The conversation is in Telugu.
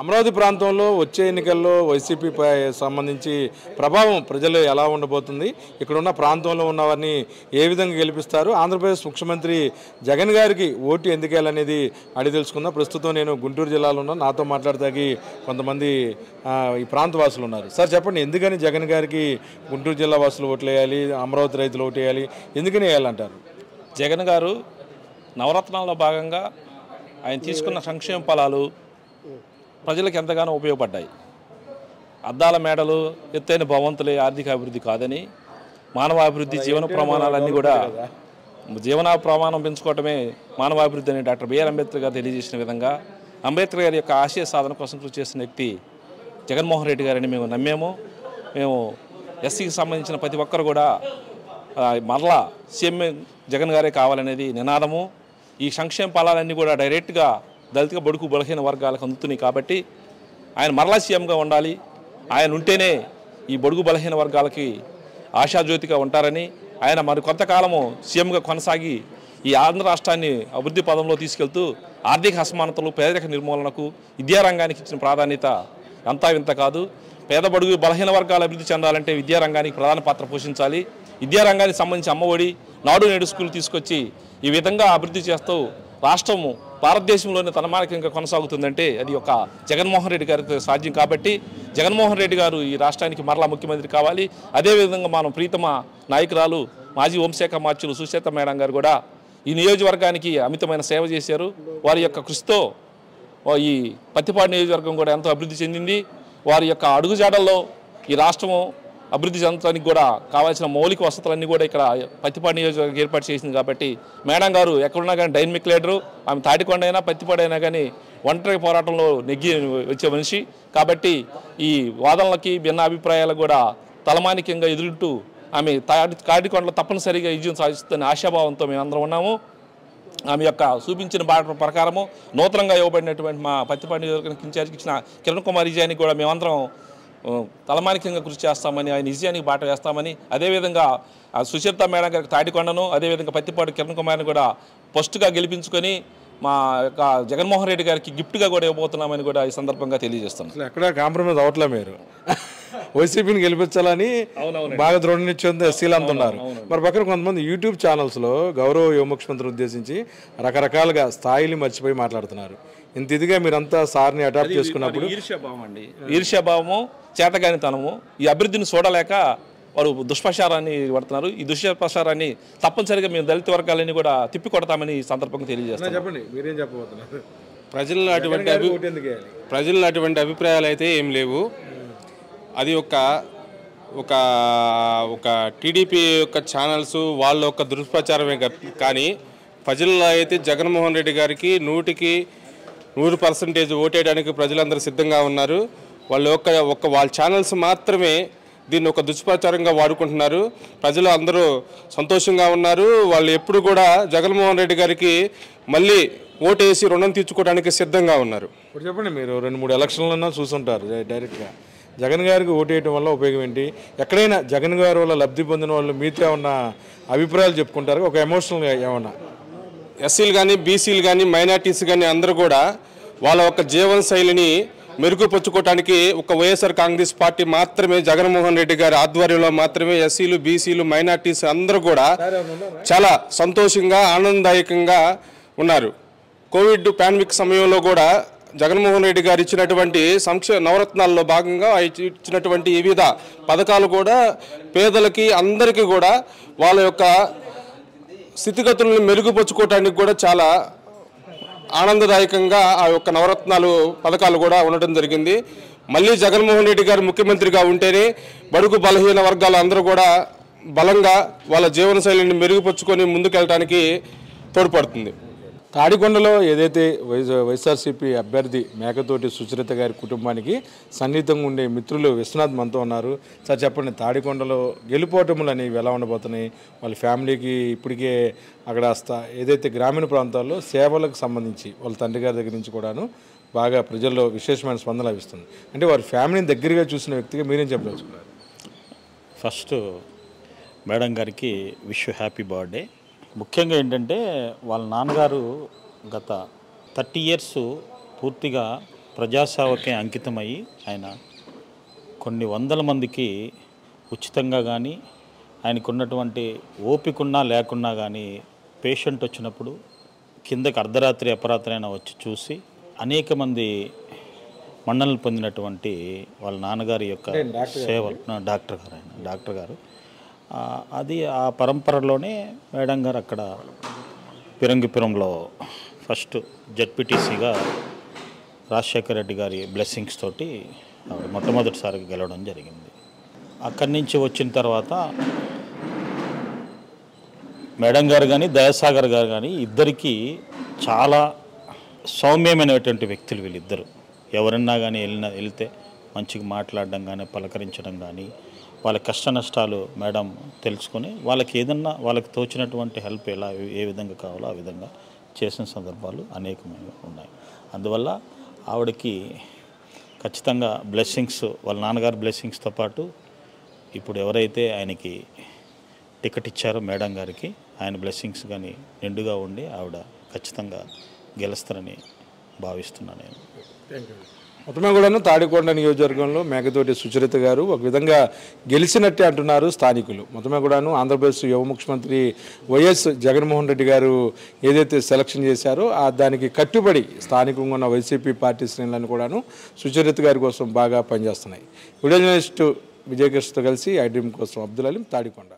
అమరావతి ప్రాంతంలో వచ్చే ఎన్నికల్లో వైసీపీపై సంబంధించి ప్రభావం ప్రజలు ఎలా ఉండబోతుంది, ఇక్కడ ఉన్న ప్రాంతంలో ఉన్నవారిని ఏ విధంగా గెలిపిస్తారు, ఆంధ్రప్రదేశ్ ముఖ్యమంత్రి జగన్ గారికి ఓటు ఎందుకు వేయాలనేది అడిగి తెలుసుకుందాం. ప్రస్తుతం నేను గుంటూరు జిల్లాలో ఉన్నాను. నాతో మాట్లాడతాకి కొంతమంది ఈ ప్రాంత వాసులు ఉన్నారు. సార్ చెప్పండి, ఎందుకని జగన్ గారికి గుంటూరు జిల్లా వాసులు ఓట్లు వేయాలి, అమరావతి రైతులు ఓటు వేయాలి, ఎందుకని వేయాలంటారు? జగన్ గారు నవరత్నాల్లో భాగంగా ఆయన తీసుకున్న సంక్షేమ ఫలాలు ప్రజలకు ఎంతగానో ఉపయోగపడ్డాయి. అద్దాల మేడలు, ఎత్తైన భవంతులే ఆర్థిక అభివృద్ధి కాదని, మానవాభివృద్ధి జీవన ప్రమాణాలన్నీ కూడా జీవన ప్రమాణం పెంచుకోవటమే మానవాభివృద్ధి అని డాక్టర్ బిఆర్ అంబేద్కర్ గారు తెలియజేసిన విధంగా అంబేద్కర్ గారి యొక్క ఆశయ సాధన కోసం కృషి చేసిన వ్యక్తి జగన్మోహన్ రెడ్డి గారిని మేము నమ్మాము. మేము ఎస్సీకి సంబంధించిన ప్రతి ఒక్కరు కూడా మరలా సీఎం జగన్ గారే కావాలనేది నినాదము. ఈ సంక్షేమ ఫలాలన్నీ కూడా డైరెక్ట్గా దళిత బడుగు బలహీన వర్గాలకు అందుతున్నాయి కాబట్టి ఆయన మరలా సీఎంగా ఉండాలి, ఆయన ఉంటేనే ఈ బడుగు బలహీన వర్గాలకి ఆశాజ్యోతిగా ఉంటారని, ఆయన మరి కొంతకాలము సీఎంగా కొనసాగి ఈ ఆంధ్ర రాష్ట్రాన్ని అభివృద్ధి పదంలో తీసుకెళ్తూ ఆర్థిక అసమానతలు, పేదరిక నిర్మూలనకు, విద్యారంగానికి ఇచ్చిన ప్రాధాన్యత అంతా ఇంత కాదు. పేద బడుగు బలహీన వర్గాల అభివృద్ధి చెందాలంటే విద్యారంగానికి ప్రధాన పాత్ర పోషించాలి. విద్యారంగానికి సంబంధించి అమ్మఒడి, నాడు నేడు స్కూల్ తీసుకొచ్చి ఈ విధంగా అభివృద్ధి చేస్తూ రాష్ట్రము భారతదేశంలోనే తనమానికంగా కొనసాగుతుందంటే అది ఒక జగన్మోహన్ రెడ్డి గారికి సాధ్యం. కాబట్టి జగన్మోహన్ రెడ్డి గారు ఈ రాష్ట్రానికి మరలా ముఖ్యమంత్రి కావాలి. అదేవిధంగా మనం ప్రీతమ నాయకురాలు మాజీ హోంశాఖ మార్చులు సుచేత మేడం గారు కూడా ఈ నియోజకవర్గానికి అమితమైన సేవ చేశారు. వారి యొక్క కృషితో ఈ పత్తిపాడు నియోజకవర్గం కూడా ఎంతో అభివృద్ధి చెందింది. వారి యొక్క అడుగుజాడల్లో ఈ రాష్ట్రము అభివృద్ధి చెందడానికి కూడా కావాల్సిన మౌలిక వసతులన్నీ కూడా ఇక్కడ పత్తిపాడు నియోజకవర్గం ఏర్పాటు చేసింది. కాబట్టి మేడం గారు ఎక్కడున్నా కానీ డైనమిక్ లీడరు. ఆమె తాటికొండ అయినా పత్తిపాడు అయినా కానీ ఒంటరి పోరాటంలో నెగ్గి వచ్చే మనిషి. కాబట్టి ఈ వాదనలకి భిన్న అభిప్రాయాలకు కూడా తలమానికంగా ఎదురుంటూ ఆమె తాటికొండలో తప్పనిసరిగా విజయం సాధిస్తున్న ఆశాభావంతో మేమందరం ఉన్నాము. ఆమె యొక్క చూపించిన బాట ప్రకారము నూతనంగా ఇవ్వబడినటువంటి మా పత్తిపాడు నియోజకవర్గానికి ఇన్ఛార్జ్కి ఇచ్చిన కిరణ్ కుమార్ విజయానికి కూడా మేమందరం తలమానికంగా కృషి చేస్తామని, ఆయన విజయానికి బాట వేస్తామని, అదేవిధంగా సుచరిత మేడం గారికి తాటికొండను, అదేవిధంగా పత్తిపాడు కిరణ్ కుమార్ని కూడా ఫస్ట్గా గెలిపించుకొని మా యొక్క జగన్మోహన్ రెడ్డి గారికి గిఫ్ట్గా కూడా ఇవ్వబోతున్నామని కూడా ఈ సందర్భంగా తెలియజేస్తున్నాం. అసలు ఎక్కడ కాంప్రమైజ్ అవట్లే, మీరు వైసీపీని గెలిపించాలని బాగా దృఢ నిశ్చయంతో ఎస్సీలు అంటున్నారు. మరి పక్కన కొంతమంది యూట్యూబ్ ఛానల్స్లో గౌరవ యువ ముఖ్యమంత్రిని ఉద్దేశించి రకరకాలుగా స్థాయిలు మర్చిపోయి మాట్లాడుతున్నారు. ఇంత ఇదిగా మీరంతా సార్ని అడాప్ట్ చేసుకున్నప్పుడు ఈర్ష్యాభావం అండి, ఈర్ష్యాభావము, చేతగానితనము, ఈ అభివృద్ధిని చూడలేక వారు దుష్ప్రచారాన్ని పడుతున్నారు. ఈ దుష్ప్రచారాన్ని తప్పనిసరిగా మేము దళిత వర్గాలని కూడా తిప్పికొడతామని ఈ సందర్భంగా తెలియజేస్తాం. చెప్పండి, మీరేం చెప్పబోతున్నారు? ప్రజల్లో అటువంటి అభిప్రాయాలు అయితే ఏం లేవు. అది ఒక టీడీపీ యొక్క ఛానల్స్ వాళ్ళ యొక్క దుష్ప్రచారమే. కానీ ప్రజల్లో అయితే జగన్మోహన్ రెడ్డి గారికి 100% ఓటేయడానికి ప్రజలందరూ సిద్ధంగా ఉన్నారు. వాళ్ళ ఛానల్స్ మాత్రమే దీన్ని ఒక దుష్ప్రచారంగా వాడుకుంటున్నారు. ప్రజలు అందరూ సంతోషంగా ఉన్నారు. వాళ్ళు ఎప్పుడు కూడా జగన్మోహన్ రెడ్డి గారికి మళ్ళీ ఓటేసి రుణం తీర్చుకోవడానికి సిద్ధంగా ఉన్నారు. ఇప్పుడు చెప్పండి, మీరు 2-3 ఎలక్షన్లన్నా చూసుంటారు డైరెక్ట్గా. జగన్ గారికి ఓటేయటం వల్ల ఉపయోగం ఏంటి? ఎక్కడైనా జగన్ గారి వల్ల లబ్ధి పొందిన వాళ్ళు మీతో ఉన్న అభిప్రాయాలు చెప్పుకుంటారు, ఒక ఎమోషనల్గా ఏమన్నా? ఎస్సీలు కానీ, బీసీలు కానీ, మైనార్టీస్ కానీ అందరూ కూడా వాళ్ళ యొక్క జీవన శైలిని మెరుగుపరుచుకోవడానికి ఒక వైఎస్ఆర్ కాంగ్రెస్ పార్టీ మాత్రమే, జగన్మోహన్ రెడ్డి గారి ఆధ్వర్యంలో మాత్రమే ఎస్సీలు, బీసీలు, మైనార్టీస్ అందరూ కూడా చాలా సంతోషంగా, ఆనందదాయకంగా ఉన్నారు. కోవిడ్ పాండమిక్ సమయంలో కూడా జగన్మోహన్ రెడ్డి గారు ఇచ్చినటువంటి నవరత్నాల్లో భాగంగా ఇచ్చినటువంటి వివిధ పథకాలు కూడా పేదలకి అందరికీ కూడా వాళ్ళ యొక్క స్థితిగతులను మెరుగుపరుచుకోవడానికి కూడా చాలా ఆనందదాయకంగా ఆ యొక్క పథకాలు కూడా ఉండటం జరిగింది. మళ్ళీ జగన్మోహన్ రెడ్డి గారు ముఖ్యమంత్రిగా ఉంటేనే బడుగు బలహీన వర్గాలు అందరూ కూడా బలంగా వాళ్ళ జీవనశైలిని మెరుగుపరుచుకొని ముందుకెళ్ళడానికి తోడ్పడుతుంది. తాడికొండలో ఏదైతే వైఎస్ఆర్సీపీ అభ్యర్థి మేకతోటి సుచరిత గారి కుటుంబానికి సన్నిహితంగా ఉండే మిత్రులు విశ్వనాథ్ మనతో ఉన్నారు. సార్ చెప్పండి, తాడికొండలో గెలుపోటములు అనేవి ఎలా ఉండబోతున్నాయి? వాళ్ళ ఫ్యామిలీకి ఇప్పటికే అక్కడ ఏదైతే గ్రామీణ ప్రాంతాల్లో సేవలకు సంబంధించి వాళ్ళ తండ్రి గారి దగ్గర నుంచి కూడాను బాగా ప్రజల్లో విశేషమైన స్పందన లభిస్తుంది. అంటే వారి ఫ్యామిలీని దగ్గరగా చూసిన వ్యక్తిగా మీరేం చెప్పదలుచుకున్నారు? ఫస్ట్ మేడం గారికి విష్ హ్యాపీ బర్త్డే. ముఖ్యంగా ఏంటంటే వాళ్ళ నాన్నగారు గత 30 years పూర్తిగా ప్రజాసేవకే అంకితమయ్యి ఆయన కొన్ని వందల మందికి ఉచితంగా కానీ ఆయనకున్నటువంటి ఓపికన్నా లేకున్నా కానీ పేషెంట్ వచ్చినప్పుడు కిందకి అర్ధరాత్రి అపరాత్రి అయినా వచ్చి చూసి అనేక మంది మన్ననలు పొందినటువంటి వాళ్ళ నాన్నగారి యొక్క సేవలు డాక్టర్ గారు అది ఆ పరంపరలోనే మేడం గారు అక్కడ పిరంగిపురంలో ఫస్ట్ జడ్పీటీసీగా రాజశేఖర రెడ్డి గారి బ్లెస్సింగ్స్ తోటి మొట్టమొదటిసారిగా గెలవడం జరిగింది. అక్కడి నుంచి వచ్చిన తర్వాత మేడం గారు కానీ దయాసాగర్ గారు కానీ ఇద్దరికీ చాలా సౌమ్యమైనటువంటి వ్యక్తులు వీళ్ళిద్దరు. ఎవరన్నా కానీ వెళ్తే మంచిగా మాట్లాడడం కానీ పలకరించడం కానీ వాళ్ళ కష్ట నష్టాలు మేడం తెలుసుకొని వాళ్ళకి ఏదన్నా వాళ్ళకి తోచినటువంటి హెల్ప్ ఏ విధంగా కావాలో ఆ విధంగా చేసిన సందర్భాలు అనేకమైన ఉన్నాయి. అందువల్ల ఆవిడకి ఖచ్చితంగా బ్లెస్సింగ్స్ వాళ్ళ నాన్నగారి బ్లెస్సింగ్స్తో పాటు ఇప్పుడు ఎవరైతే ఆయనకి టికెట్ ఇచ్చారో మేడం గారికి ఆయన బ్లెస్సింగ్స్ కానీ నిండుగా ఉండి ఆవిడ ఖచ్చితంగా గెలుస్తారని భావిస్తున్నాను నేను. మొత్తమే కూడాను తాడికొండ నియోజకవర్గంలో మేకతోటి సుచరిత గారు ఒక విధంగా గెలిచినట్టే అంటున్నారు స్థానికులు. మొత్తమే కూడాను ఆంధ్రప్రదేశ్ యువ ముఖ్యమంత్రి వైఎస్ జగన్మోహన్ రెడ్డి గారు ఏదైతే సెలక్షన్ చేశారో దానికి కట్టుబడి స్థానికంగా ఉన్న వైసీపీ పార్టీ శ్రేణులను కూడాను సుచరిత గారి కోసం బాగా పనిచేస్తున్నాయి. వీడియో జర్నలిస్టు విజయకృష్ణతో కలిసి ఐ డ్రీమ్ కోసం అబ్దుల్ అలీం, తాడికొండ.